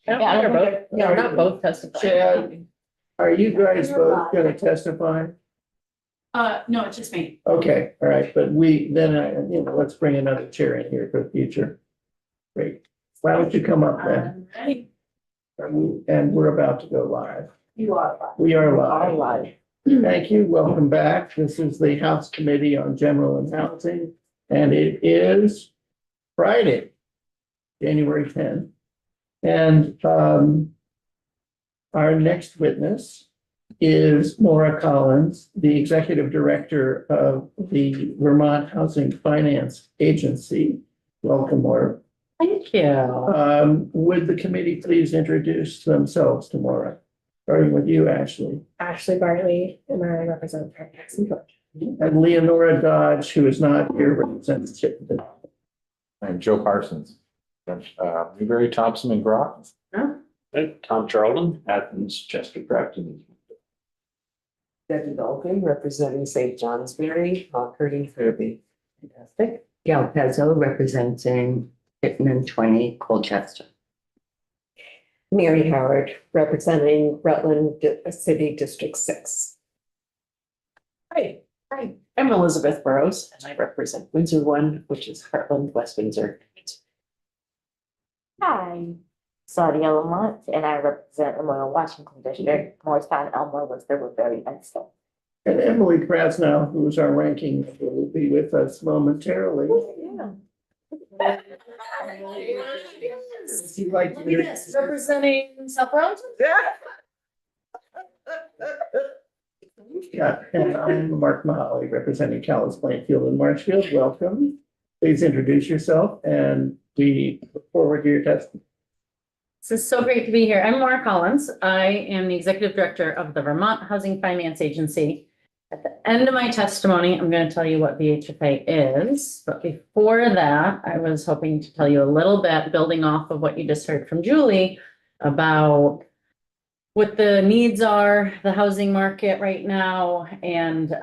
Yeah, they're both, no, not both testifying. Chad, are you guys both gonna testify? No, it's just me. Okay, all right, but let's bring another chair in here for the future. Great. Why don't you come up then? Ready? And we're about to go live. You are. We are live. Thank you. Welcome back. This is the House Committee on General and Housing, and it is Friday, January 10th. And our next witness is Maura Collins, the Executive Director of the Vermont Housing Finance Agency. Welcome, Maura. Thank you. Would the committee please introduce themselves to Maura? Starting with you, Ashley. Ashley Bartley, and I represent Fairfax and Georgia. And Leonora Dodge, who is not here, represents Chittenden. I'm Joe Parsons. Newberry, Thompson, and Groton. Tom Charlton, Athens, Chester, Grafton. Debbie Dolphin, representing St. Johnsbury, Concord, and Kirby. Fantastic. Gail Pezzo representing Pittman 20 Colchester. Mary Howard, representing Rutland City District 6. Hi, I'm Elizabeth Burrows and I represent Windsor 1, which is Heartland, West Windsor. Hi, Claudia Lamont, and I represent Memorial Washington District, Morristown, Elmore, Worcester, Woodbury, and Stowe. And Emily Krasnow, who is our ranking, member, will be with us momentarily. Yeah. If you'd like to Representing South Burlington? Yeah, and I'm Mark Mahaly, representing Calais, Plainfield, and Marshfield. Welcome. Please introduce yourself, and we look forward to your testimony. This is so great to be here. I'm Maura Collins. I am the Executive Director of the Vermont Housing Finance Agency. At the end of my testimony, I'm going to tell you what VHFA is. But before that, I was hoping to tell you a little bit, building off of what you just heard from Julie, about what the needs are, the housing market right now, and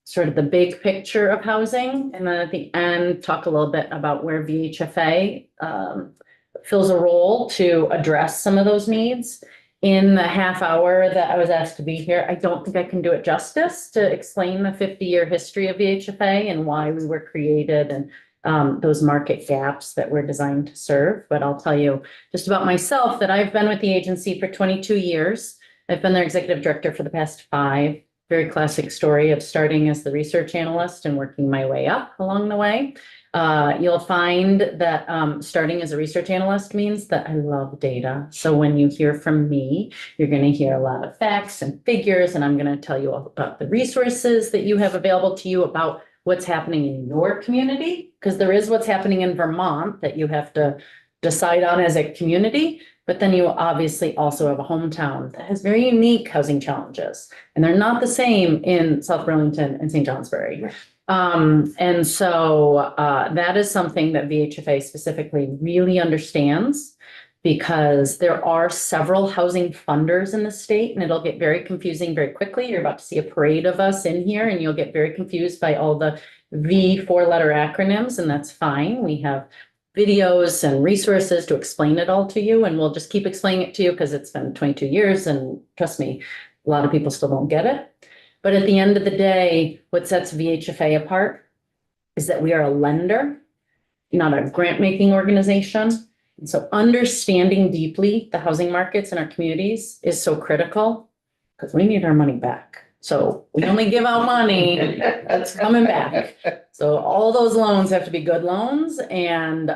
sort of the big picture of housing. And then at the end, talk a little bit about where VHFA fills a role to address some of those needs. In the half hour that I was asked to be here, I don't think I can do it justice to explain the 50-year history of VHFA and why we were created and those market gaps that we're designed to serve. But I'll tell you just about myself that I've been with the agency for 22 years. I've been their executive director for the past 5. Very classic story of starting as the research analyst and working my way up along the way. You'll find that starting as a research analyst means that I love data. So when you hear from me, you're going to hear a lot of facts and figures, and I'm going to tell you all about the resources that you have available to you about what's happening in your community, because there is what's happening in Vermont that you have to decide on as a community. But then you obviously also have a hometown that has very unique housing challenges, and they're not the same in South Burlington and St. Johnsbury. And so that is something that VHFA specifically really understands, because there are several housing funders in the state, and it'll get very confusing very quickly. You're about to see a parade of us in here, and you'll get very confused by all the V 4-letter acronyms, and that's fine. We have videos and resources to explain it all to you, and we'll just keep explaining it to you because it's been 22 years, and trust me, a lot of people still don't get it. But at the end of the day, what sets VHFA apart is that we are a lender, not a grant-making organization. And so understanding deeply the housing markets in our communities is so critical, because we need our money back. So we only give out money that's coming back. So all those loans have to be good loans. And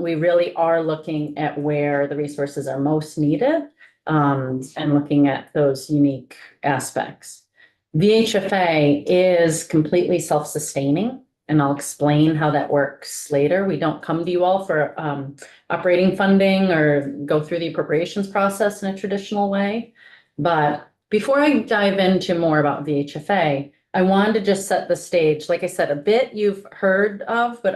we really are looking at where the resources are most needed and looking at those unique aspects. VHFA is completely self-sustaining, and I'll explain how that works later. We don't come to you all for operating funding or go through the appropriations process in a traditional way. But before I dive into more about VHFA, I wanted to just set the stage. Like I said, a bit you've heard of, but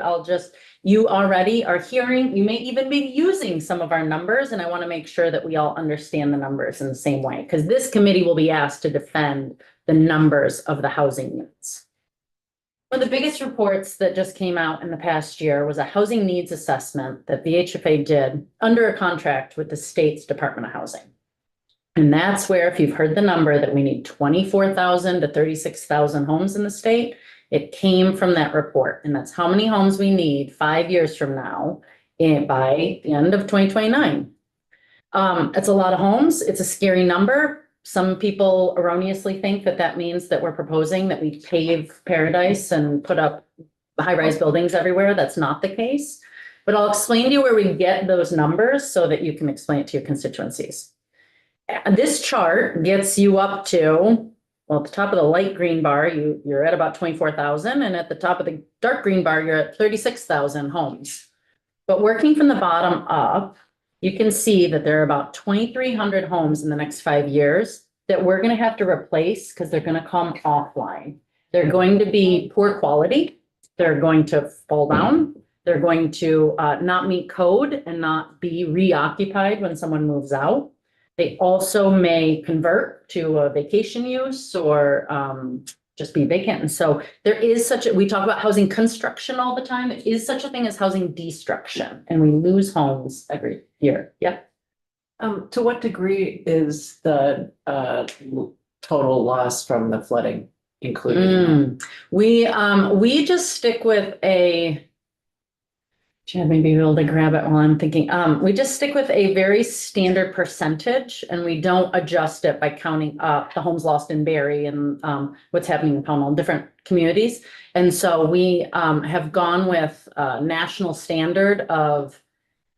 you already are hearing, you may even be using some of our numbers, and I want to make sure that we all understand the numbers in the same way, because this committee will be asked to defend the numbers of the housing units. One of the biggest reports that just came out in the past year was a housing needs assessment that the HFA did under a contract with the state's Department of Housing. And that's where, if you've heard the number that we need 24,000 to 36,000 homes in the state, it came from that report. And that's how many homes we need 5 years from now by the end of 2029. It's a lot of homes. It's a scary number. Some people erroneously think that that means that we're proposing that we pave paradise and put up high-rise buildings everywhere. That's not the case. But I'll explain to you where we get those numbers so that you can explain it to your constituencies. And this chart gets you up to, well, at the top of the light green bar, you're at about 24,000, and at the top of the dark green bar, you're at 36,000 homes. But working from the bottom up, you can see that there are about 2,300 homes in the next 5 years that we're going to have to replace because they're going to come offline. They're going to be poor quality. They're going to fall down. They're going to not meet code and not be reoccupied when someone moves out. They also may convert to a vacation use or just be vacant. And so there is we talk about housing construction all the time. There is such a thing as housing destruction, and we lose homes every year. Yep. To what degree is the total loss from the flooding included? We just stick with Chad may be able to grab it while I'm thinking. We just stick with a very standard percentage, and we don't adjust it by counting up the homes lost in Barry and what's happening in Pownell, different communities. And so we have gone with a national standard of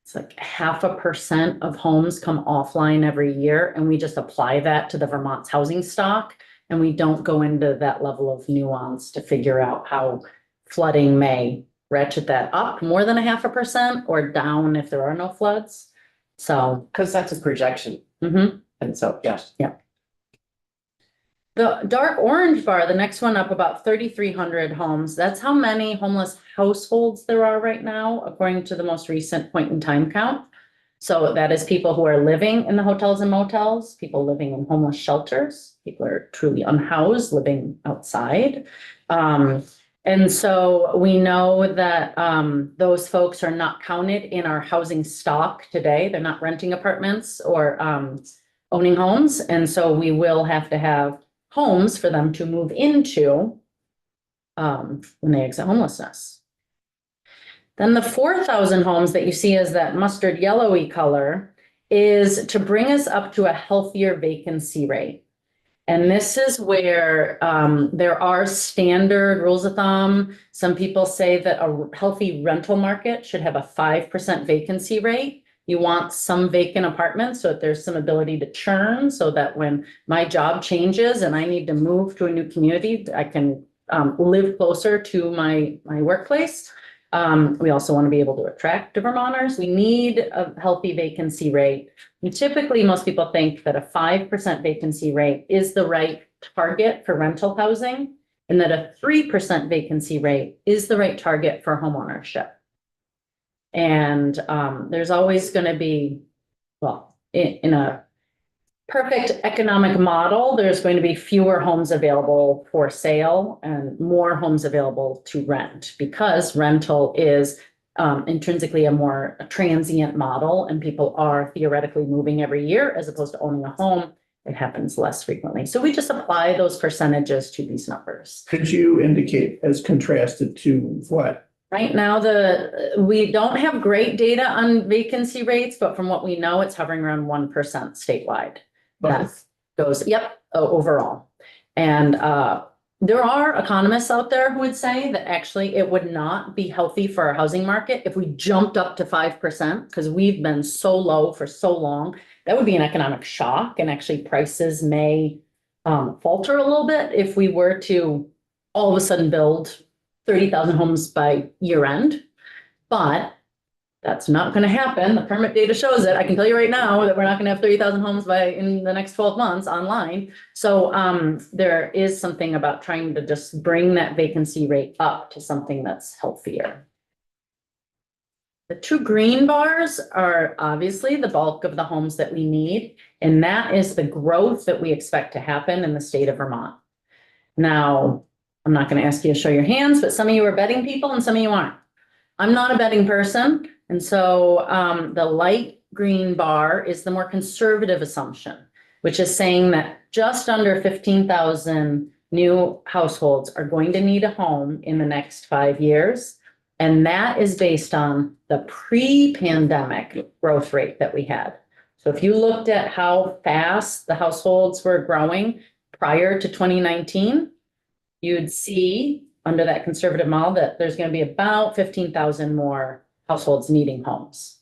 it's like 0.5% of homes come offline every year, and we just apply that to the Vermont's housing stock, and we don't go into that level of nuance to figure out how flooding may ratchet that up more than 0.5% or down if there are no floods. So, Because that's a projection. mhm. And so, yes. The dark orange bar, the next one up, about 3,300 homes. That's how many homeless households there are right now, according to the most recent point in time count. So that is people who are living in the hotels and motels, people living in homeless shelters, people are truly unhoused, living outside. And so we know that those folks are not counted in our housing stock today. They're not renting apartments or owning homes. And so we will have to have homes for them to move into when they exit homelessness. Then the 4,000 homes that you see as that mustard yellowy color is to bring us up to a healthier vacancy rate. And this is where there are standard rules of thumb. Some people say that a healthy rental market should have a 5% vacancy rate. You want some vacant apartments so that there's some ability to churn, so that when my job changes and I need to move to a new community, I can live closer to my workplace. We also want to be able to attract Vermonters. We need a healthy vacancy rate. And typically, most people think that a 5% vacancy rate is the right target for rental housing, and that a 3% vacancy rate is the right target for homeownership. And there's always going to be, well, in a perfect economic model, there's going to be fewer homes available for sale and more homes available to rent, because rental is intrinsically a more transient model, and people are theoretically moving every year as opposed to owning a home. It happens less frequently. So we just apply those percentages to these numbers. Could you indicate as contrasted to what? Right now, we don't have great data on vacancy rates, but from what we know, it's hovering around 1% statewide. That goes, overall. And there are economists out there who would say that actually it would not be healthy for our housing market if we jumped up to 5%, because we've been so low for so long. That would be an economic shock, and actually prices may falter a little bit if we were to all of a sudden build 30,000 homes by year end. But that's not going to happen. The permit data shows it. I can tell you right now that we're not going to have 30,000 homes in the next 12 months online. So there is something about trying to just bring that vacancy rate up to something that's healthier. The two green bars are obviously the bulk of the homes that we need, and that is the growth that we expect to happen in the state of Vermont. Now, I'm not gonna ask you to show your hands, but some of you are betting people and some of you aren't. I'm not a betting person, and so the light green bar is the more conservative assumption, which is saying that just under 15,000 new households are going to need a home in the next 5 years. And that is based on the pre-pandemic growth rate that we had. So if you looked at how fast the households were growing prior to 2019, you'd see under that conservative model that there's going to be about 15,000 more households needing homes.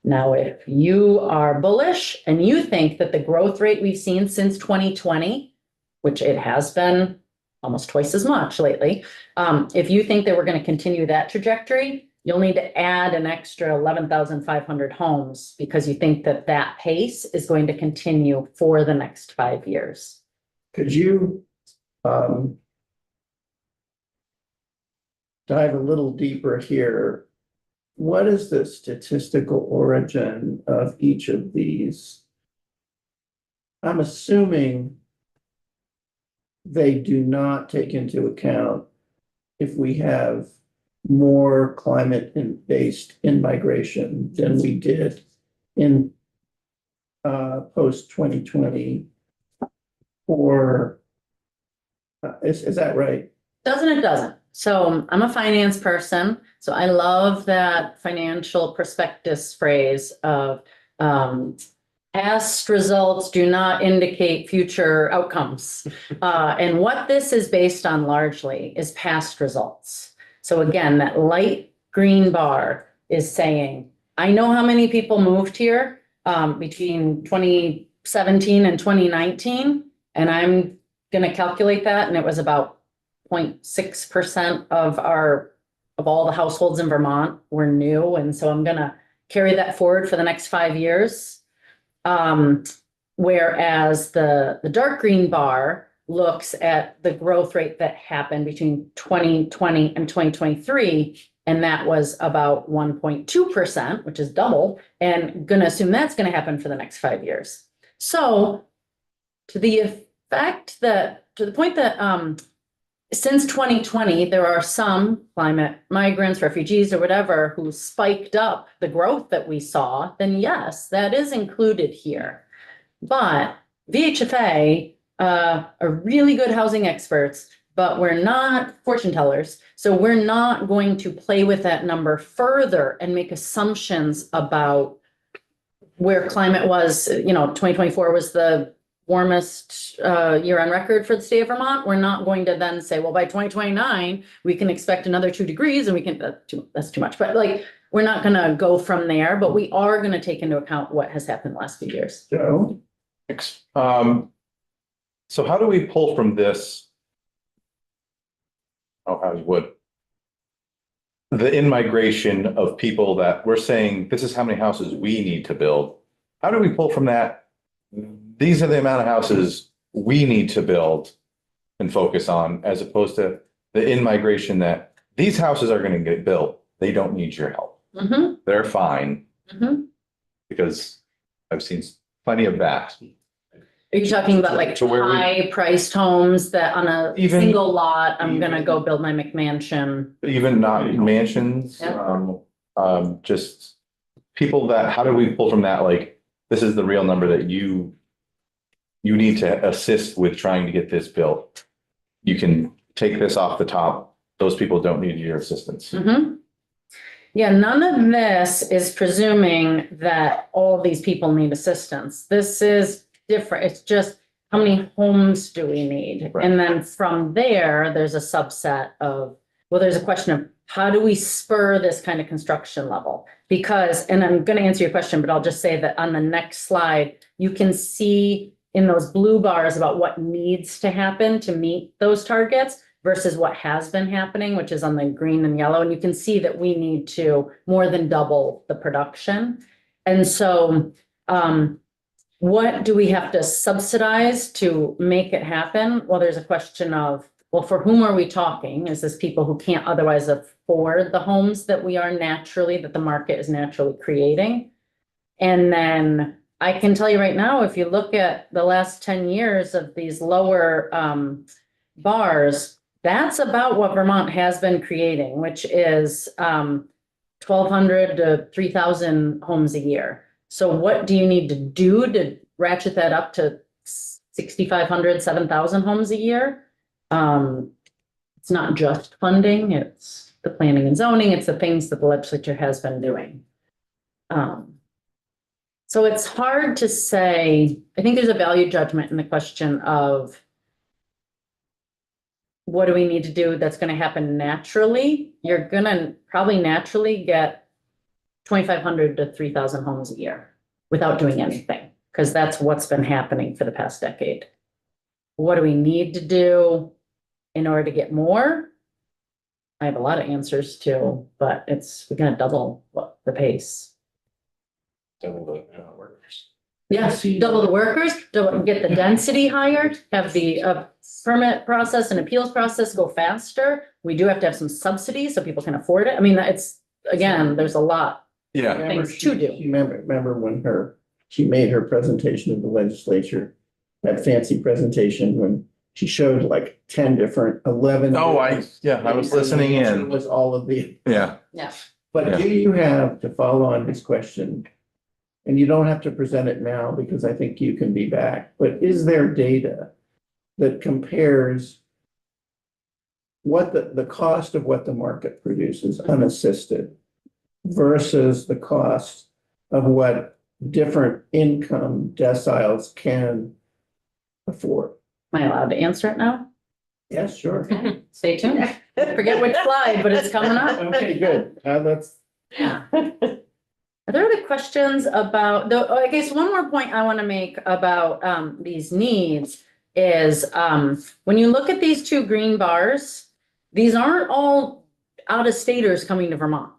Now, if you are bullish and you think that the growth rate we've seen since 2020, which it has been almost twice as much lately, if you think that we're going to continue that trajectory, you'll need to add an extra 11,500 homes because you think that that pace is going to continue for the next 5 years. Could you dive a little deeper here? What is the statistical origin of each of these? I'm assuming they do not take into account if we have more climate-based in-migration than we did in post 2020, or is that right? Doesn't it? Doesn't. So I'm a finance person, so I love that financial prospectus phrase of past results do not indicate future outcomes. And what this is based on largely is past results. So again, that light green bar is saying, I know how many people moved here between 2017 and 2019, and I'm going to calculate that, and it was about 0.6% of all the households in Vermont were new. And so I'm going to carry that forward for the next 5 years. Whereas the dark green bar looks at the growth rate that happened between 2020 and 2023. And that was about 1.2%, which is double, and going to assume that's going to happen for the next 5 years. So to the point that, since 2020, there are some climate migrants, refugees, or whatever, who spiked up the growth that we saw, then yes, that is included here. But VHFA are really good housing experts, but we're not fortune tellers. So we're not going to play with that number further and make assumptions about where climate was. 2024 was the warmest year on record for the state of Vermont. We're not going to then say, well, by 2029, we can expect another 2 degrees and that's too much. But we're not going to go from there, but we are going to take into account what has happened the last few years. Joe? So how do we pull from this? Oh, how you would. The in-migration of people that we're saying, this is how many houses we need to build. How do we pull from that? These are the amount of houses we need to build and focus on, as opposed to the in-migration that these houses are going to get built. They don't need your help. Mm-hmm. They're fine, Mm-hmm. because I've seen plenty of that. Are you talking about So where we- high-priced homes that on a Even- single lot, I'm gonna even- go build my McMansion? Even not mansions, Yeah. just people that, how do we pull from that? This is the real number that you need to assist with trying to get this built. You can take this off the top. Those people don't need your assistance. Mm-hmm. Yeah, none of this is presuming that all these people need assistance. This is different. It's just how many homes do we need? Right. And then from there, there's a subset of, there's a question of how do we spur this kind of construction level? Because, and I'm going to answer your question, but I'll just say that on the next slide, you can see in those blue bars about what needs to happen to meet those targets versus what has been happening, which is on the green and yellow. And you can see that we need to more than double the production. And so what do we have to subsidize to make it happen? Well, there's a question of, well, for whom are we talking? Is this people who can't otherwise afford the homes that that the market is naturally creating? And then I can tell you right now, if you look at the last 10 years of these lower bars, That's about what Vermont has been creating, which is 1,200 to 3,000 homes a year. So what do you need to do to ratchet that up to 6,500, 7,000 homes a year? It's not just funding, it's the planning and zoning, it's the things that the legislature has been doing. So it's hard to say, I think there's a value judgment in the question of what do we need to do that's gonna happen naturally? You're gonna probably naturally get 2,500 to 3,000 homes a year without doing anything, because that's what's been happening for the past decade. What do we need to do in order to get more? I have a lot of answers to, but we're gonna double the pace. Double the workers. Yes, double the workers, get the density higher, have the permit process and appeals process go faster. We do have to have some subsidies so people can afford it. I mean, again, there's a lot. Yeah, Remember, Things to do. Remember when she made her presentation to the legislature, that fancy presentation when she showed like 10 different, 11. I was listening It in. was all of the, Yeah, Yeah. but Yeah. do you have, to follow on his question, and you don't have to present it now because I think you can be back, but is there data that compares what the cost of what the market produces unassisted versus the cost of what different income deciles can afford? Am I allowed to answer it now? Yes, sure. Stay tuned. Forget which slide, but it's coming up. Okay, good. That's, Yeah. Are there other questions about, I guess one more point I want to make about these needs is when you look at these two green bars, these aren't all out-of-staters coming to Vermont.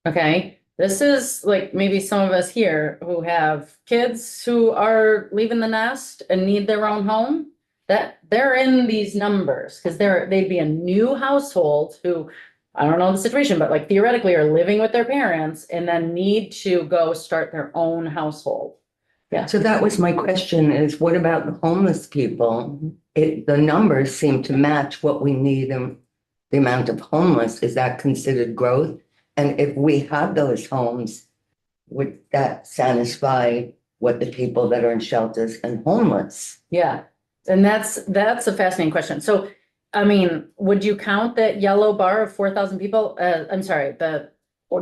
Okay, this is like maybe some of us here who have kids who are leaving the nest and need their own home. That they're in these numbers because they'd be a new household who, I don't know the situation, but like theoretically are living with their parents and then need to go start their own household. Yeah. So that was my question is what about the homeless people? The numbers seem to match what we need and the amount of homeless. Is that considered growth? And if we have those homes, would that satisfy what the people that are in shelters and homeless? Yeah, and that's a fascinating question. So, I mean, would you count that yellow bar of 4,000 people? I'm sorry, the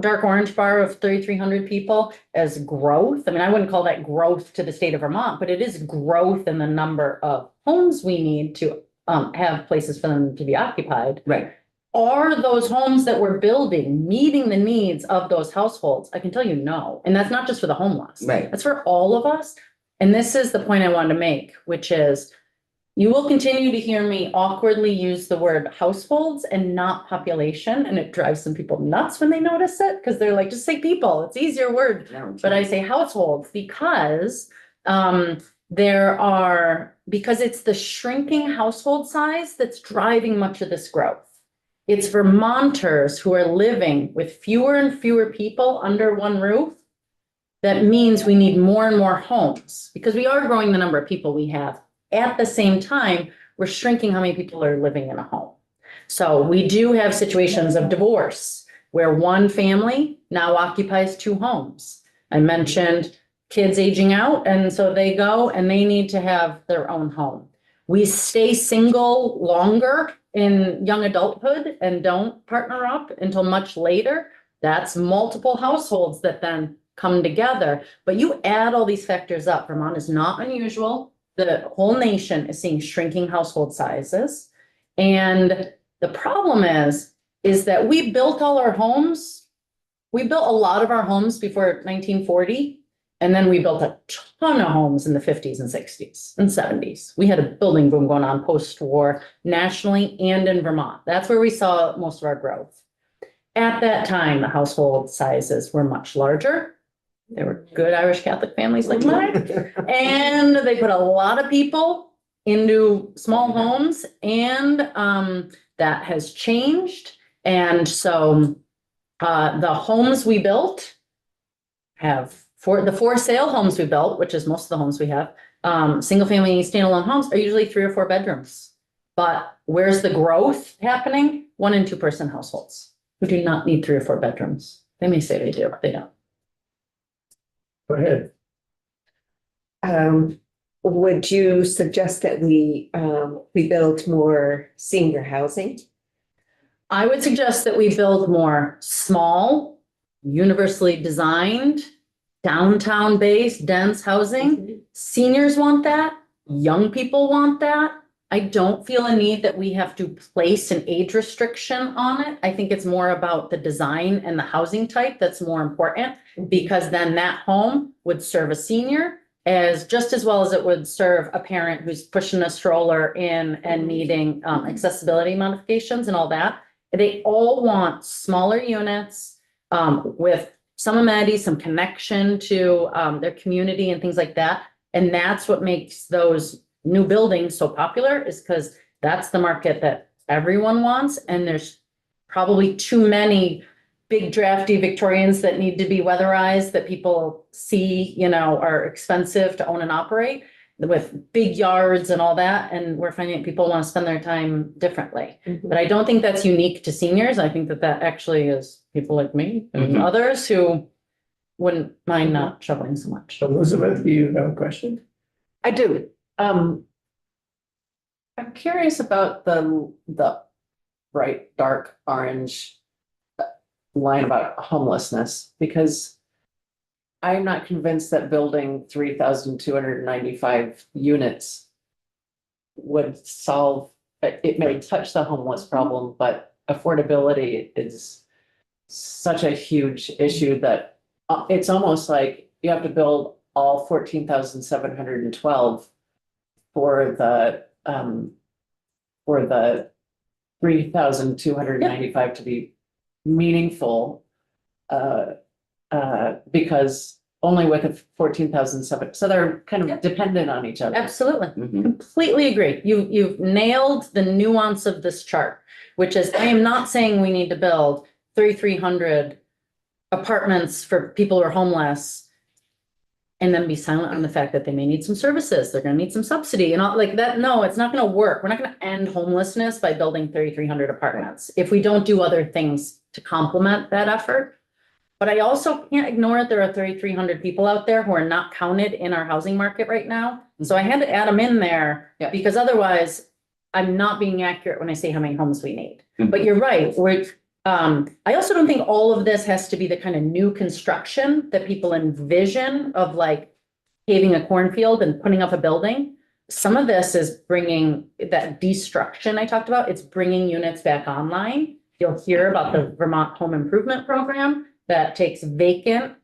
dark orange bar of 3,300 people as growth? I mean, I wouldn't call that growth to the state of Vermont, but it is growth in the number of homes we need to have places for them to be occupied. Right. Are those homes that we're building meeting the needs of those households? I can tell you no. And that's not just for the homeless. Right. That's for all of us. And this is the point I wanted to make, which is you will continue to hear me awkwardly use the word households and not population. And it drives some people nuts when they notice it because they're like, just say people. It's easier word. But I say households because because it's the shrinking household size that's driving much of this growth. It's Vermonters who are living with fewer and fewer people under one roof. That means we need more and more homes because we are growing the number of people we have. At the same time, we're shrinking how many people are living in a home. So we do have situations of divorce where one family now occupies two homes. I mentioned kids aging out, and so they go and they need to have their own home. We stay single longer in young adulthood and don't partner up until much later. That's multiple households that then come together. But you add all these factors up, Vermont is not unusual. The whole nation is seeing shrinking household sizes. And the problem is that we built all our homes. We built a lot of our homes before 1940. And then we built a ton of homes in the 50s and 60s and 70s. We had a building boom going on post-war nationally and in Vermont. That's where we saw most of our growth. At that time, the household sizes were much larger. They were good Irish Catholic families like mine. And they put a lot of people into small homes, and that has changed. And so the homes we built the for sale homes we built, which is most of the homes we have, single family standalone homes are usually 3 or 4 bedrooms. But where's the growth happening? 1 and 2 person households who do not need 3 or 4 bedrooms. They may say they do, but they don't. Go ahead. Would you suggest that we build more senior housing? I would suggest that we build more small, universally designed, downtown-based, dense housing. Seniors want that. Young people want that. I don't feel a need that we have to place an age restriction on it. I think it's more about the design and the housing type that's more important, because then that home would serve a senior as just as well as it would serve a parent who's pushing a stroller in and needing accessibility modifications and all that. They all want smaller units with some amenities, some connection to their community and things like that. And that's what makes those new buildings so popular, is because that's the market that everyone wants. And there's probably too many big drafty Victorians that need to be weatherized that people see, are expensive to own and operate, with big yards and all that. And we're finding that people want to spend their time differently. But I don't think that's unique to seniors. I think that that actually is people like me and others who wouldn't mind not shoveling so much. Elizabeth, do you have a question? I do. I'm curious about the bright, dark orange line about homelessness, because I'm not convinced that building 3,295 units would solve, it may touch the homeless problem, but affordability is such a huge issue that it's almost like you have to build all 14,712 for the 3,295 to be meaningful, because only with a 14,700, so they're kind of dependent on each other. Absolutely. Completely agree. You've nailed the nuance of this chart, which is, I am not saying we need to build 3,300 apartments for people who are homeless and then be silent on the fact that they may need some services. They're going to need some subsidy and all like that. No, it's not going to work. We're not going to end homelessness by building 3,300 apartments if we don't do other things to complement that effort. But I also can't ignore that there are 3,300 people out there who are not counted in our housing market right now. So I had to add them in there because otherwise I'm not being accurate when I say how many homes we need. But you're right. I also don't think all of this has to be the kind of new construction that people envision of like paving a cornfield and putting up a building. Some of this is bringing that destruction I talked about. It's bringing units back online. You'll hear about the Vermont Home Improvement Program that takes vacant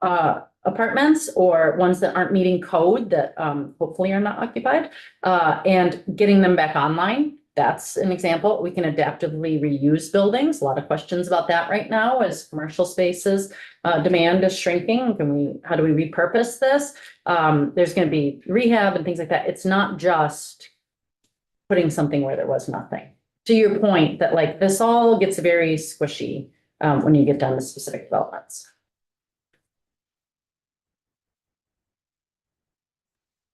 apartments or ones that aren't meeting code that hopefully are not occupied and getting them back online. That's an example. We can adaptively reuse buildings. A lot of questions about that right now as commercial spaces demand is shrinking. How do we repurpose this? There's going to be rehab and things like that. It's not just putting something where there was nothing. To your point that like this all gets very squishy when you get down to specific developments.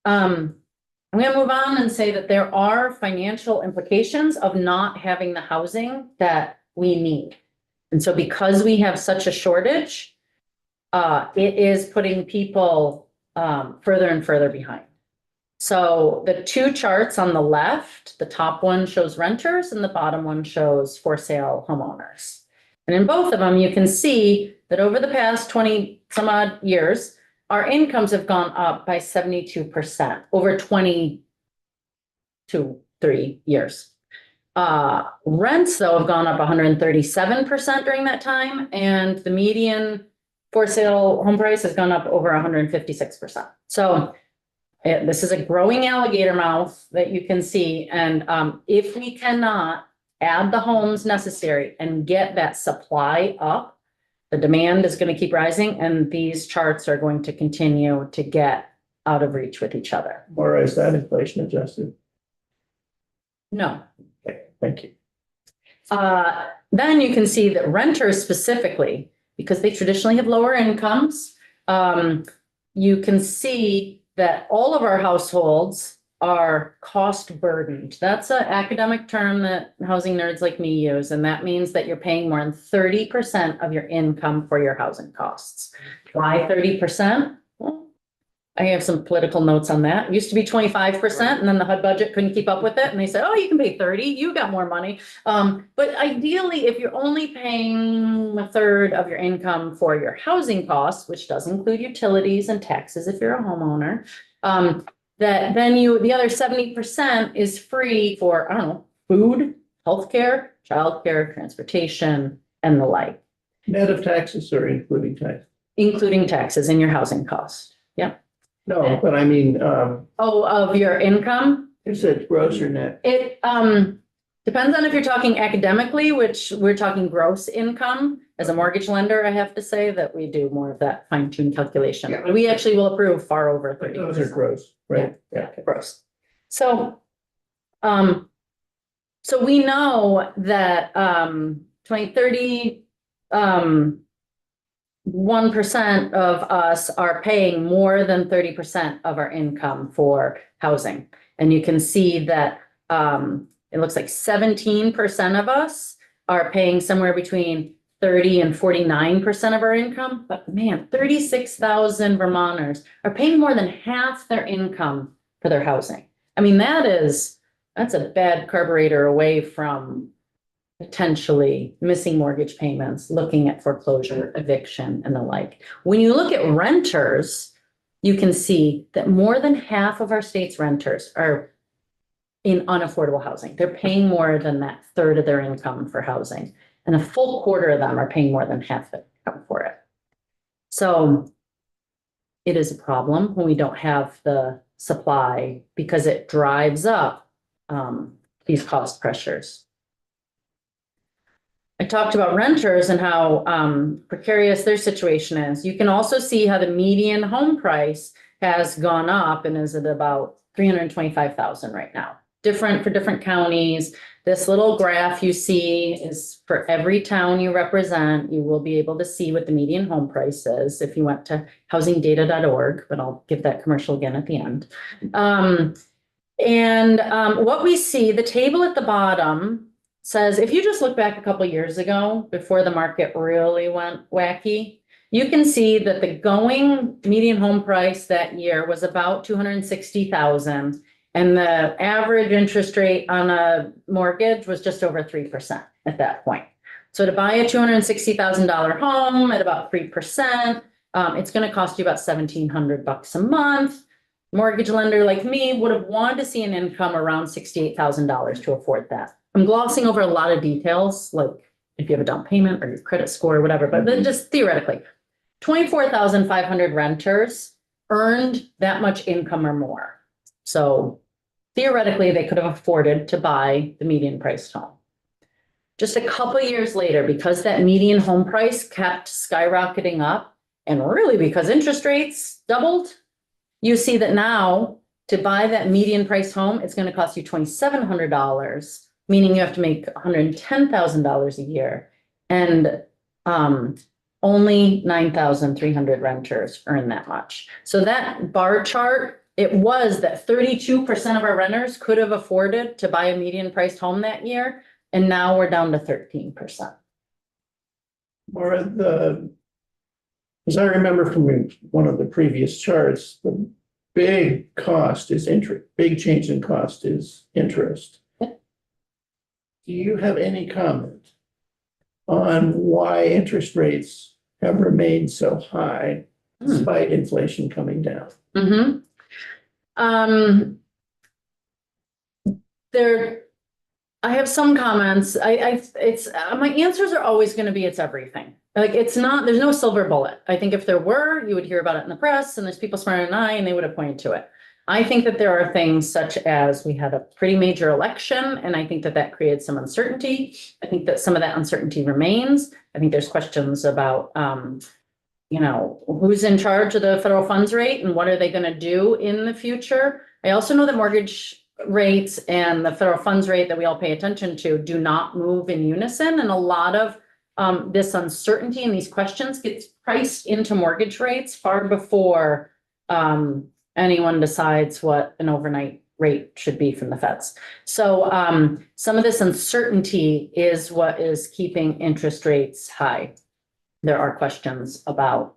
I'm going to move on and say that there are financial implications of not having the housing that we need. And so because we have such a shortage, it is putting people further and further behind. So the two charts on the left, the top one shows renters and the bottom one shows for sale homeowners. And in both of them, you can see that over the past 20 some odd years, our incomes have gone up by 72% over 20 to 3 years. Rents, though, have gone up 137% during that time, and the median for sale home price has gone up over 156%. So this is a growing alligator mouth that you can see. And if we cannot add the homes necessary and get that supply up, the demand is going to keep rising, and these charts are going to continue to get out of reach with each other. Or is that inflation adjusted? No. Okay, thank you. Then you can see that renters specifically, because they traditionally have lower incomes, you can see that all of our households are cost burdened. That's an academic term that housing nerds like me use, and that means that you're paying more than 30% of your income for your housing costs. Why 30%? Well, I have some political notes on that. It used to be 25%, and then the HUD budget couldn't keep up with it, and they said, oh, you can pay 30, you got more money. But ideally, if you're only paying a third of your income for your housing costs, which does include utilities and taxes if you're a homeowner, that then the other 70% is free for, I don't know, food, healthcare, childcare, transportation, and the like, Net of taxes or including tax? including taxes in your housing cost. Yep. No, but I mean, Oh, of your income? you said gross or net? It depends on if you're talking academically, which we're talking gross income. As a mortgage lender, I have to say that we do more of that fine-tuned calculation. Yeah. We actually will approve far over But 30%. those are gross, right? Yeah, gross. So, so we know that 2030, 1% of us are paying more than 30% of our income for housing. And you can see that it looks like 17% of us are paying somewhere between 30 and 49% of our income. But man, 36,000 Vermonters are paying more than half their income for their housing. I mean, that's a bad carburetor away from potentially missing mortgage payments, looking at foreclosure, eviction, and the like. When you look at renters, you can see that more than half of our state's renters are in unaffordable housing. They're paying more than that third of their income for housing. And a full quarter of them are paying more than half the income for it. So it is a problem when we don't have the supply because it drives up these cost pressures. I talked about renters and how precarious their situation is. You can also see how the median home price has gone up and is at about 325,000 right now. Different for different counties. This little graph you see is for every town you represent. You will be able to see what the median home price is if you went to housingdata.org, but I'll give that commercial again at the end. What we see, the table at the bottom says, if you just look back a couple of years ago, before the market really went wacky, you can see that the going median home price that year was about 260,000. And the average interest rate on a mortgage was just over 3% at that point. So to buy a $260,000 home at about 3%, it's going to cost you about $1,700 a month. Mortgage lender like me would have wanted to see an income around $68,000 to afford that. I'm glossing over a lot of details, like if you have a down payment or your credit score or whatever, but then just theoretically, 24,500 renters earned that much income or more. So theoretically, they could have afforded to buy the median priced home. Just a couple of years later, because that median home price kept skyrocketing up, and really because interest rates doubled, you see that now to buy that median price home, it's going to cost you $2,700, meaning you have to make $110,000 a year. And only 9,300 renters earn that much. So that bar chart, it was that 32% of our renters could have afforded to buy a median priced home that year. And now we're down to 13%. Or as I remember from one of the previous charts, the big cost is interest, big change in cost is interest. Do you have any comment on why interest rates have remained so high despite inflation coming down? Mm-hmm. I have some comments. It's my answers are always going to be it's everything. Like there's no silver bullet. I think if there were, you would hear about it in the press, and there's people smarter than I, and they would have pointed to it. I think that there are things such as we had a pretty major election, and I think that that created some uncertainty. I think that some of that uncertainty remains. I think there's questions about, who's in charge of the federal funds rate and what are they going to do in the future. I also know that mortgage rates and the federal funds rate that we all pay attention to do not move in unison. And a lot of this uncertainty and these questions gets priced into mortgage rates far before anyone decides what an overnight rate should be from the feds. So some of this uncertainty is what is keeping interest rates high. There are questions about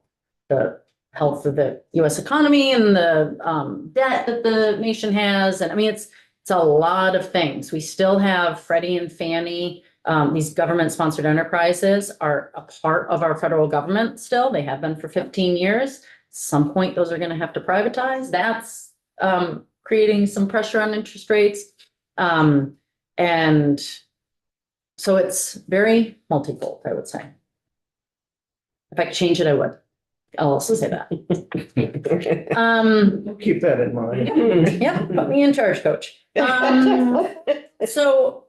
the health of the US economy and the debt that the nation has. And I mean, it's a lot of things. We still have Freddie and Fannie. These government-sponsored enterprises are a part of our federal government still. They have been for 15 years. At some point, those are going to have to privatize. That's creating some pressure on interest rates. And so it's very multifold, I would say. If I could change it, I would. I'll also say that. Keep that in mind. Yeah, put me in charge, coach. So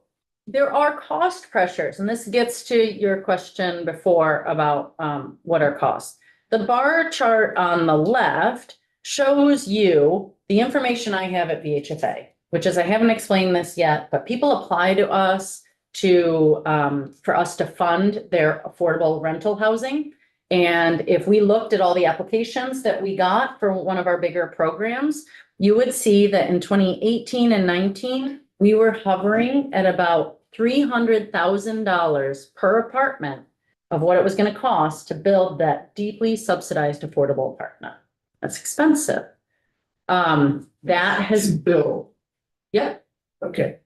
there are cost pressures, and this gets to your question before about what are costs. The bar chart on the left shows you the information I have at VHFA, which is, I haven't explained this yet, but people apply to us to for us to fund their affordable rental housing. And if we looked at all the applications that we got for one of our bigger programs, you would see that in 2018 and 19, we were hovering at about $300,000 per apartment of what it was going to cost to build that deeply subsidized affordable apartment. That's expensive. That has, Bill, yeah, okay.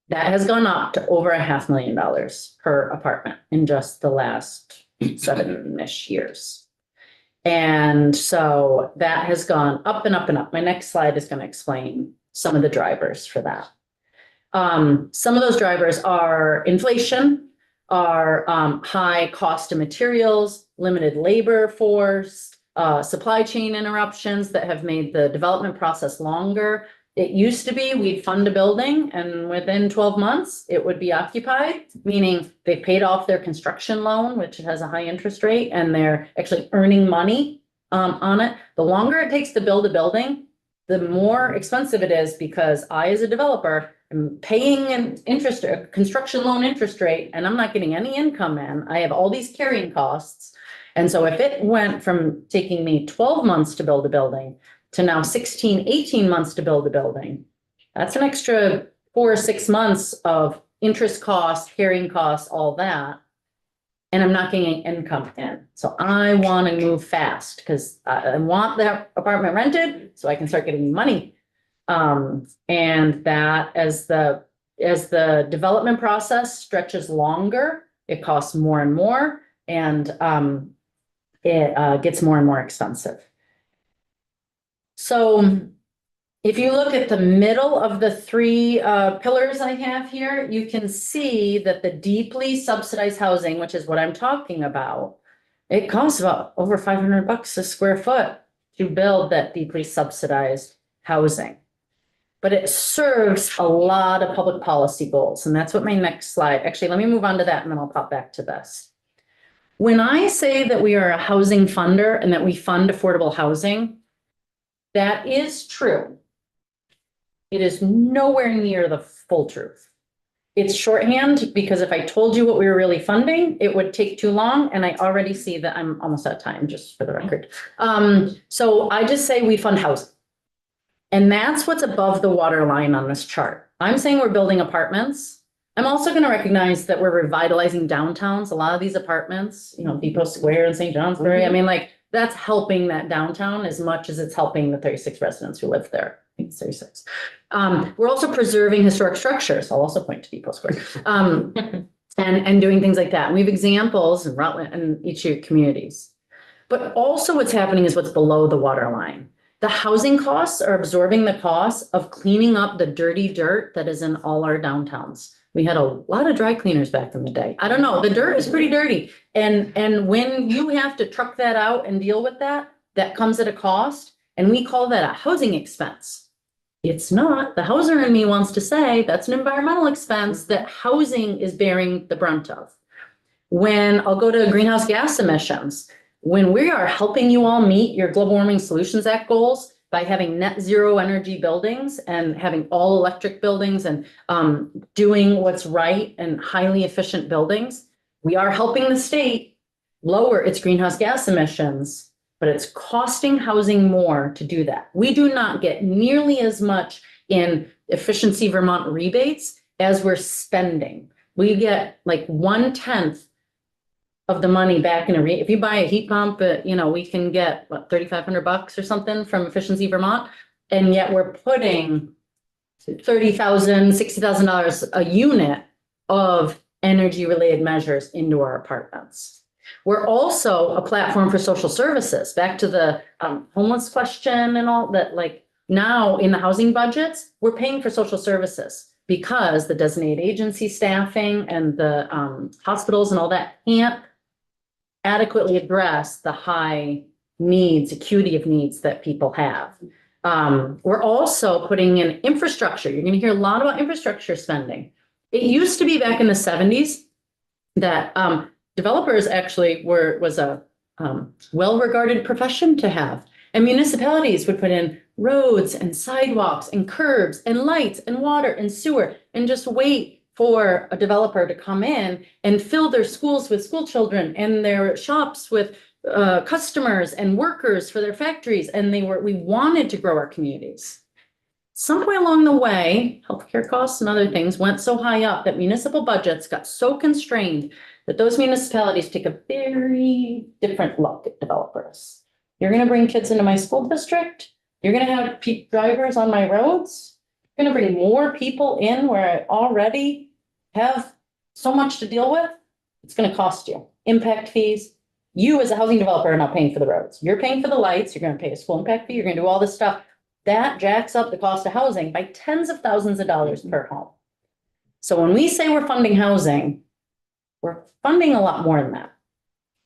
that has gone up to over $500,000 per apartment in just the last 7-ish years. And so that has gone up and up and up. My next slide is going to explain some of the drivers for that. Some of those drivers are inflation, are high cost of materials, limited labor force, supply chain interruptions that have made the development process longer. It used to be we'd fund a building and within 12 months it would be occupied, meaning they paid off their construction loan, which has a high interest rate, and they're actually earning money on it. The longer it takes to build a building, the more expensive it is, because I, as a developer, am paying an interest, a construction loan interest rate, and I'm not getting any income in. I have all these carrying costs. And so if it went from taking me 12 months to build a building to now 16, 18 months to build a building, that's an extra 4 or 6 months of interest costs, carrying costs, all that. And I'm not getting income in. So I want to move fast because I want that apartment rented so I can start getting money. And that as the development process stretches longer, it costs more and more, and it gets more and more expensive. So if you look at the middle of the 3 pillars I have here, you can see that the deeply subsidized housing, which is what I'm talking about, it costs about over $500 a square foot to build that deeply subsidized housing. But it serves a lot of public policy goals. And that's what my next slide, actually, let me move on to that and then I'll pop back to this. When I say that we are a housing funder and that we fund affordable housing, that is true. It is nowhere near the full truth. It's shorthand because if I told you what we were really funding, it would take too long. And I already see that I'm almost out of time, just for the record. So I just say we fund housing. And that's what's above the waterline on this chart. I'm saying we're building apartments. I'm also going to recognize that we're revitalizing downtowns. A lot of these apartments, Depot Square and St. Johnsbury, I mean, like, that's helping that downtown as much as it's helping the 36 residents who live there. I think it's 36. We're also preserving historic structures. I'll also point to Depot Square. And doing things like that. And we have examples in Rutland and each of your communities. But also what's happening is what's below the waterline. The housing costs are absorbing the costs of cleaning up the dirty dirt that is in all our downtowns. We had a lot of dry cleaners back in the day. I don't know, the dirt is pretty dirty. And when you have to truck that out and deal with that, that comes at a cost. And we call that a housing expense. It's not. The houser in me wants to say that's an environmental expense that housing is bearing the brunt of. When I'll go to greenhouse gas emissions, when we are helping you all meet your Global Warming Solutions Act goals by having net zero energy buildings and having all electric buildings and doing what's right and highly efficient buildings, we are helping the state lower its greenhouse gas emissions, but it's costing housing more to do that. We do not get nearly as much in Efficiency Vermont rebates as we're spending. We get like 1/10 of the money back in if you buy a heat pump, we can get what, $3,500 or something from Efficiency Vermont. And yet we're putting $30,000, $60,000 a unit of energy related measures into our apartments. We're also a platform for social services, back to the homeless question and all that, like now in the housing budgets, we're paying for social services because the designated agency staffing and the hospitals and all that can't adequately address the high needs, acuity of needs that people have. We're also putting in infrastructure. You're going to hear a lot about infrastructure spending. It used to be back in the 70s that developers actually was a well-regarded profession to have. And municipalities would put in roads and sidewalks and curbs and lights and water and sewer and just wait for a developer to come in and fill their schools with school children and their shops with customers and workers for their factories. And we wanted to grow our communities. Somewhere along the way, healthcare costs and other things went so high up that municipal budgets got so constrained that those municipalities take a very different look at developers. You're going to bring kids into my school district. You're going to have drivers on my roads. You're going to bring more people in where I already have so much to deal with. It's going to cost you. Impact fees. You as a housing developer are not paying for the roads. You're paying for the lights. You're going to pay a school impact fee. You're going to do all this stuff. That jacks up the cost of housing by tens of thousands of dollars per home. So when we say we're funding housing, we're funding a lot more than that.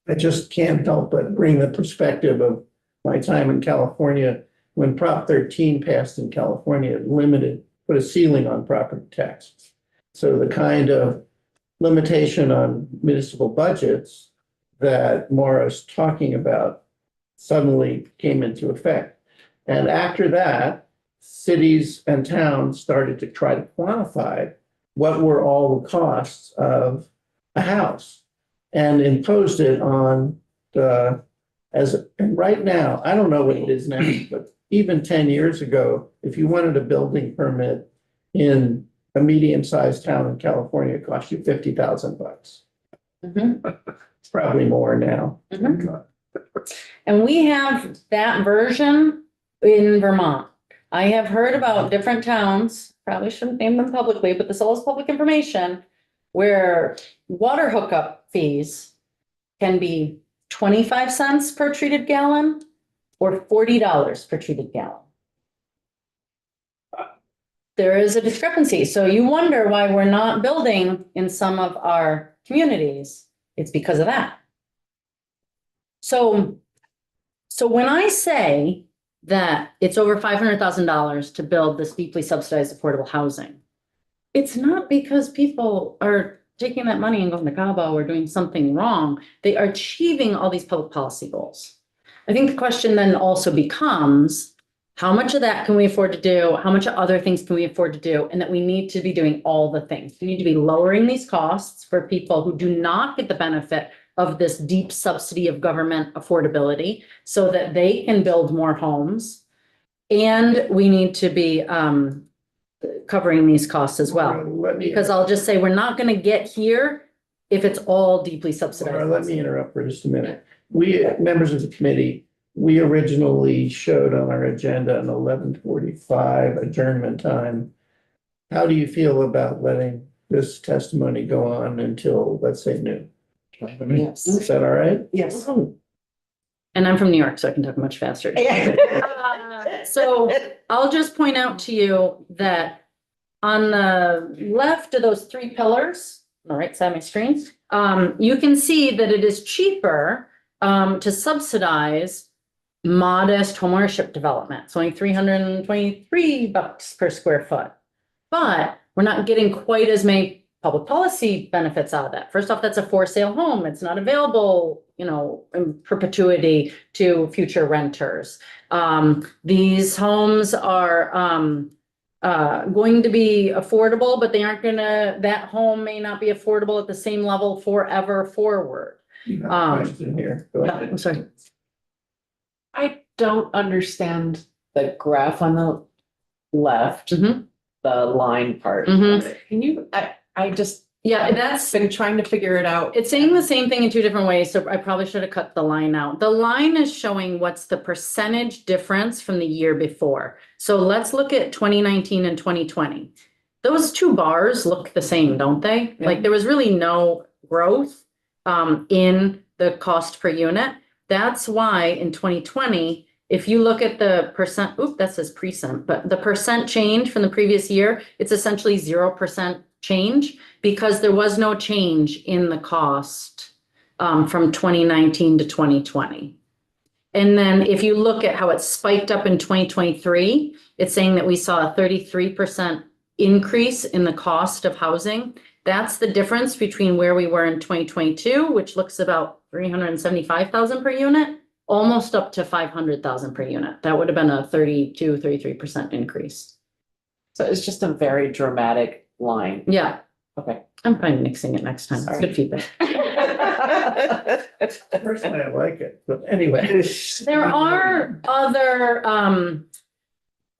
I just can't help but bring the perspective of my time in California when Prop 13 passed in California, it put a ceiling on property taxes. So the kind of limitation on municipal budgets that Maura's talking about suddenly came into effect. And after that, cities and towns started to try to quantify what were all the costs of a house and imposed it on and right now, I don't know what it is now, but even 10 years ago, if you wanted a building permit in a medium-sized town in California, it cost you $50,000. It's probably more now. And we have that version in Vermont. I have heard about different towns, probably shouldn't name them publicly, but this all is public information, where water hookup fees can be 25 cents per treated gallon or $40 per treated gallon. There is a discrepancy. So you wonder why we're not building in some of our communities. It's because of that. So when I say that it's over $500,000 to build this deeply subsidized affordable housing, it's not because people are taking that money and going to Cabo or doing something wrong. They are achieving all these public policy goals. I think the question then also becomes, how much of that can we afford to do? How much other things can we afford to do? And that we need to be doing all the things. We need to be lowering these costs for people who do not get the benefit of this deep subsidy of government affordability so that they can build more homes. And we need to be covering these costs as well. Because I'll just say, we're not going to get here if it's all deeply subsidized. Let me interrupt for just a minute. We, members of the committee, we originally showed on our agenda an 11:45 adjournment time. How do you feel about letting this testimony go on until, let's say, noon? Yes. Is that all right? Yes. And I'm from New York, so I can talk much faster. So I'll just point out to you that on the left of those three pillars, on the right side of my screen, you can see that it is cheaper to subsidize modest homeownership development. It's only $323 per square foot. But we're not getting quite as many public policy benefits out of that. First off, that's a for sale home. It's not available, in perpetuity to future renters. These homes are going to be affordable, but they aren't that home may not be affordable at the same level forever forward. You have a question here. Go Yeah, ahead. I'm sorry. I don't understand the graph on the left, Mhm. the line part. Mhm. Can you, I just, Yeah, that's, been trying to figure it out. it's saying the same thing in two different ways, so I probably should have cut the line out. The line is showing what's the percentage difference from the year before. So let's look at 2019 and 2020. Those two bars look the same, don't they? Yeah. Like there was really no growth in the cost per unit. That's why in 2020, if you look at the percent, that says percent, but the percent change from the previous year, it's essentially 0% change because there was no change in the cost from 2019 to 2020. And then if you look at how it spiked up in 2023, it's saying that we saw a 33% increase in the cost of housing. That's the difference between where we were in 2022, which looks about 375,000 per unit, almost up to 500,000 per unit. That would have been a 33% increase. So it's just a very dramatic line. Yeah, Okay. I'm fine mixing it next time. It's Sorry. good feedback. Personally, I like it, but anyway. There are other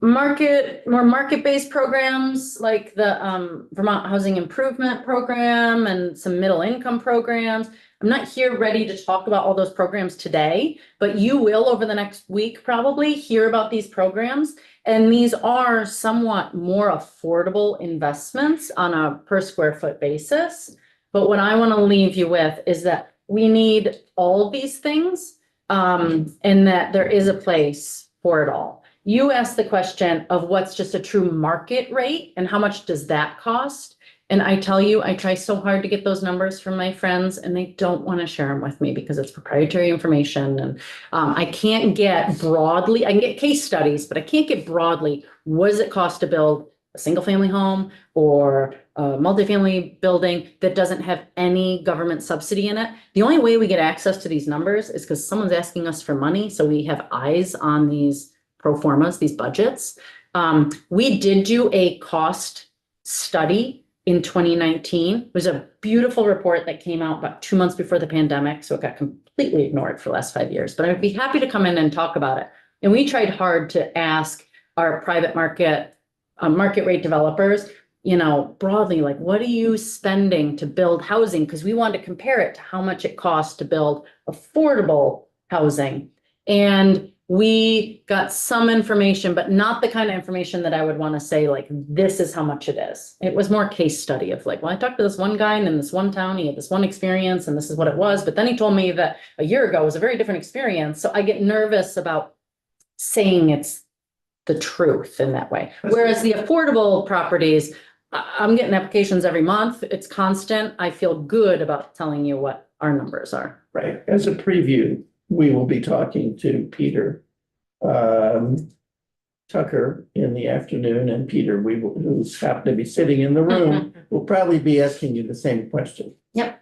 more market-based programs like the Vermont Housing Improvement Program and some middle income programs. I'm not here ready to talk about all those programs today, but you will over the next week probably hear about these programs. And these are somewhat more affordable investments on a per square foot basis. But what I want to leave you with is that we need all of these things and that there is a place for it all. You asked the question of what's just a true market rate and how much does that cost? And I tell you, I try so hard to get those numbers from my friends and they don't want to share them with me because it's proprietary information. And I can't get broadly, I can get case studies, but I can't get broadly, what does it cost to build a single family home or a multifamily building that doesn't have any government subsidy in it. The only way we get access to these numbers is because someone's asking us for money. So we have eyes on these pro formas, these budgets. We did do a cost study in 2019. It was a beautiful report that came out about 2 months before the pandemic. So it got completely ignored for the last 5 years, but I'd be happy to come in and talk about it. And we tried hard to ask our private market rate developers, broadly, like, what are you spending to build housing? Because we wanted to compare it to how much it costs to build affordable housing. And we got some information, but not the kind of information that I would want to say, like, this is how much it is. It was more case study of like, well, I talked to this one guy and in this one town, he had this one experience and this is what it was. But then he told me that a year ago was a very different experience. So I get nervous about saying it's the truth in that way. Whereas the affordable properties, I'm getting applications every month. It's constant. I feel good about telling you what our numbers are. Right, as a preview, we will be talking to Peter Tucker in the afternoon, and Peter, who's happened to be sitting in the room, will probably be asking you the same question. Yep.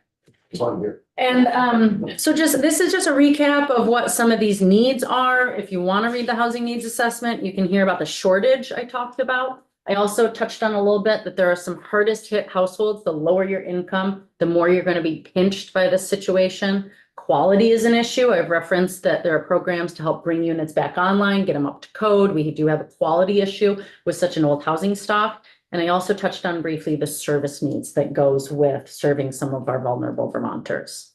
It's on here. And so this is just a recap of what some of these needs are. If you want to read the housing needs assessment, you can hear about the shortage I talked about. I also touched on a little bit that there are some hardest hit households. The lower your income, the more you're going to be pinched by this situation. Quality is an issue. I've referenced that there are programs to help bring units back online, get them up to code. We do have a quality issue with such an old housing stock. And I also touched on briefly the service needs that goes with serving some of our vulnerable Vermonters.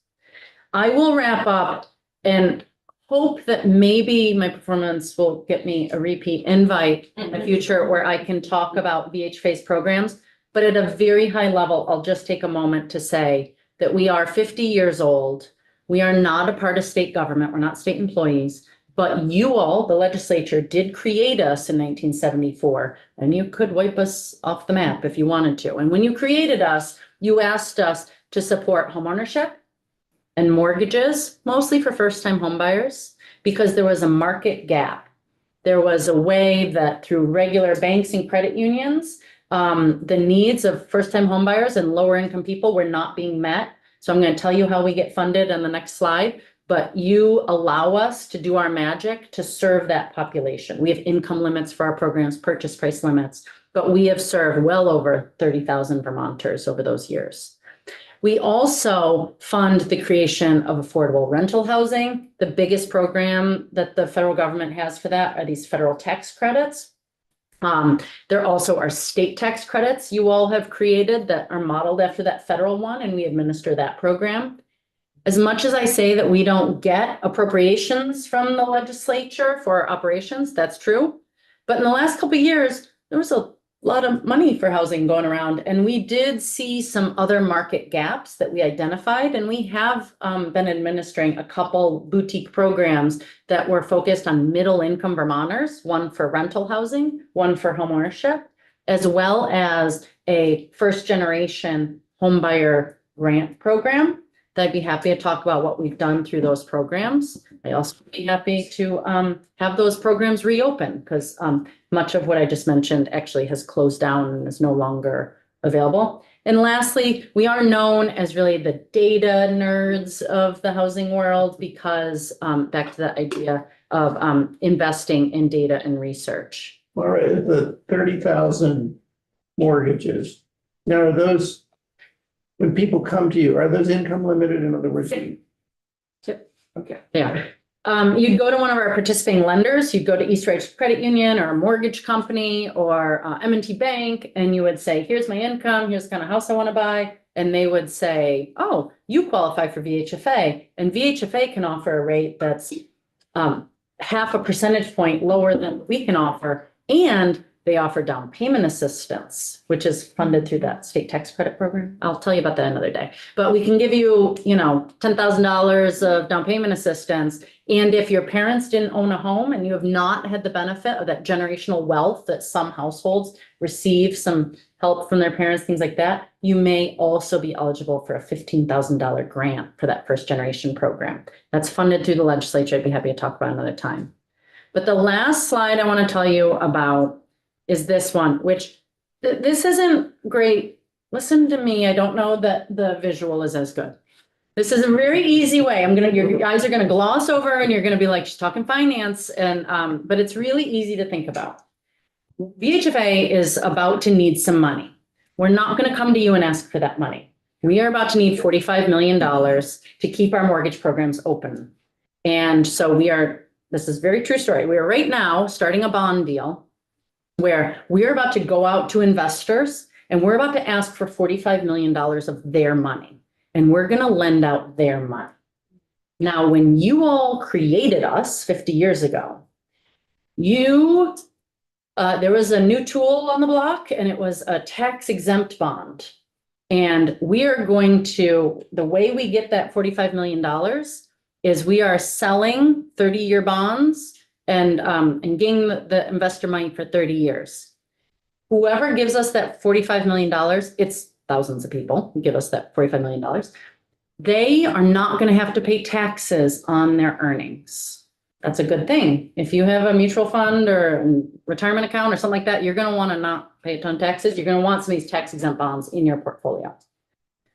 I will wrap up and hope that maybe my performance will get me a repeat invite in the future where I can talk about VHFACE programs. But at a very high level, I'll just take a moment to say that we are 50 years old. We are not a part of state government. We're not state employees. But you all, the legislature, did create us in 1974, and you could wipe us off the map if you wanted to. And when you created us, you asked us to support homeownership and mortgages, mostly for first-time homebuyers, because there was a market gap. There was a way that through regular banks and credit unions, the needs of first-time homebuyers and lower-income people were not being met. So I'm going to tell you how we get funded on the next slide. But you allow us to do our magic to serve that population. We have income limits for our programs, purchase price limits, but we have served well over 30,000 Vermonters over those years. We also fund the creation of affordable rental housing. The biggest program that the federal government has for that are these federal tax credits. There also are state tax credits you all have created that are modeled after that federal one, and we administer that program. As much as I say that we don't get appropriations from the legislature for operations, that's true. But in the last couple of years, there was a lot of money for housing going around, and we did see some other market gaps that we identified, and we have been administering a couple boutique programs that were focused on middle income Vermonters, one for rental housing, one for homeownership, as well as a first generation homebuyer grant program. That I'd be happy to talk about what we've done through those programs. I also would be happy to have those programs reopen, because much of what I just mentioned actually has closed down and is no longer available. And lastly, we are known as really the data nerds of the housing world, because back to that idea of investing in data and research. All right, the 30,000 mortgages. Now, are those, when people come to you, are those income limited? In other words? Yep. Okay. Yeah. You'd go to one of our participating lenders, you'd go to East Ridge Credit Union or a mortgage company or M&T Bank, and you would say, here's my income, here's the kind of house I want to buy. And they would say, oh, you qualify for VHFA. And VHFA can offer a rate that's half a percentage point lower than we can offer. And they offer down payment assistance, which is funded through that state tax credit program. I'll tell you about that another day. But we can give you, $10,000 of down payment assistance. And if your parents didn't own a home and you have not had the benefit of that generational wealth that some households receive some help from their parents, things like that, you may also be eligible for a $15,000 grant for that first generation program. That's funded through the legislature. I'd be happy to talk about another time. But the last slide I want to tell you about is this one, which this isn't great. Listen to me. I don't know that the visual is as good. This is a very easy way. Your guys are gonna gloss over and you're gonna be like, she's talking finance, and but it's really easy to think about. VHFA is about to need some money. We're not gonna come to you and ask for that money. We are about to need $45 million to keep our mortgage programs open. And so this is a very true story. We are right now starting a bond deal where we're about to go out to investors and we're about to ask for $45 million of their money. And we're going to lend out their money. Now, when you all created us 50 years ago, there was a new tool on the block, and it was a tax exempt bond. And we are going to, the way we get that $45 million is we are selling 30-year bonds and getting the investor money for 30 years. Whoever gives us that $45 million, it's thousands of people who give us that $45 million. They are not going to have to pay taxes on their earnings. That's a good thing. If you have a mutual fund or a retirement account or something like that, you're going to want to not pay a ton of taxes. You're going to want some of these tax exempt bonds in your portfolio.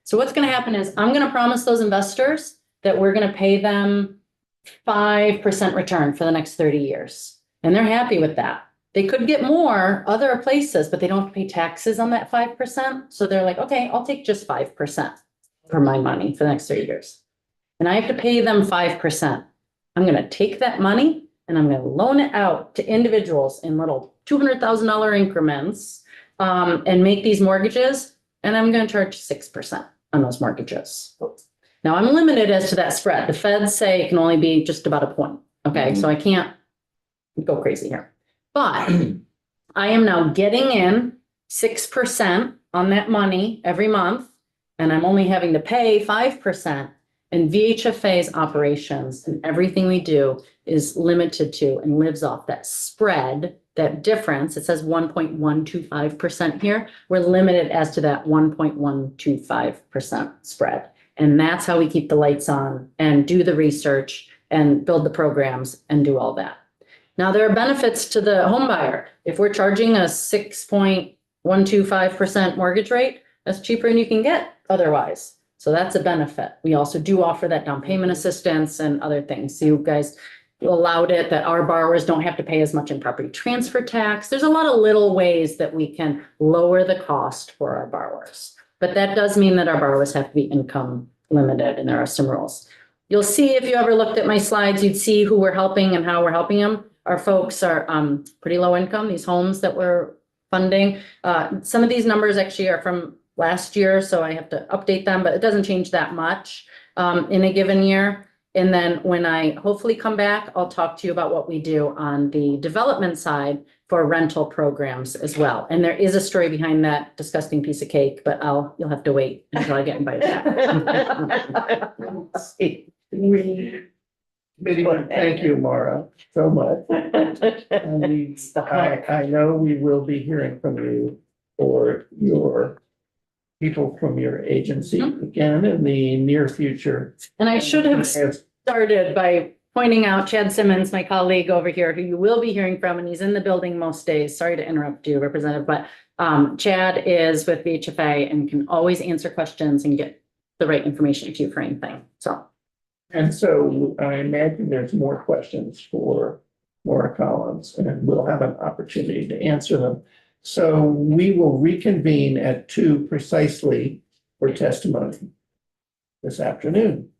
So what's going to happen is I'm going to promise those investors that we're going to pay them 5% return for the next 30 years. And they're happy with that. They could get more other places, but they don't have to pay taxes on that 5%. So they're like, okay, I'll take just 5% for my money for the next 30 years. And I have to pay them 5%. I'm going to take that money and I'm going to loan it out to individuals in little $200,000 increments and make these mortgages. And I'm going to charge 6% on those mortgages. Now I'm limited as to that spread. The feds say it can only be just about a point. Okay, so I can't go crazy here. But I am now getting in 6% on that money every month, and I'm only having to pay 5%. And VHFA's operations and everything we do is limited to and lives off that spread, that difference. It says 1.125% here. We're limited as to that 1.125% spread. And that's how we keep the lights on and do the research and build the programs and do all that. Now, there are benefits to the home buyer. If we're charging a 6.125% mortgage rate, that's cheaper than you can get otherwise. So that's a benefit. We also do offer that down payment assistance and other things. So you guys allowed it that our borrowers don't have to pay as much in property transfer tax. There's a lot of little ways that we can lower the cost for our borrowers. But that does mean that our borrowers have to be income limited, and there are some rules. You'll see if you ever looked at my slides, you'd see who we're helping and how we're helping them. our folks are pretty low income, these homes that we're funding. Some of these numbers actually are from last year, so I have to update them, but it doesn't change that much in a given year. And then when I hopefully come back, I'll talk to you about what we do on the development side for rental programs as well. And there is a story behind that disgusting piece of cake, but you'll have to wait until I get invited back. Thank you, Mara, so much. And I know we will be hearing from you or your people from your agency again in the near future. And I should have started by pointing out Chad Simmons, my colleague over here, who you will be hearing from, and he's in the building most days. Sorry to interrupt you, Representative, but Chad is with VHFA and can always answer questions and get the right information to you for anything. And so I imagine there's more questions for Maura Collins, and we'll have an opportunity to answer them. So we will reconvene at 2 precisely for testimony this afternoon.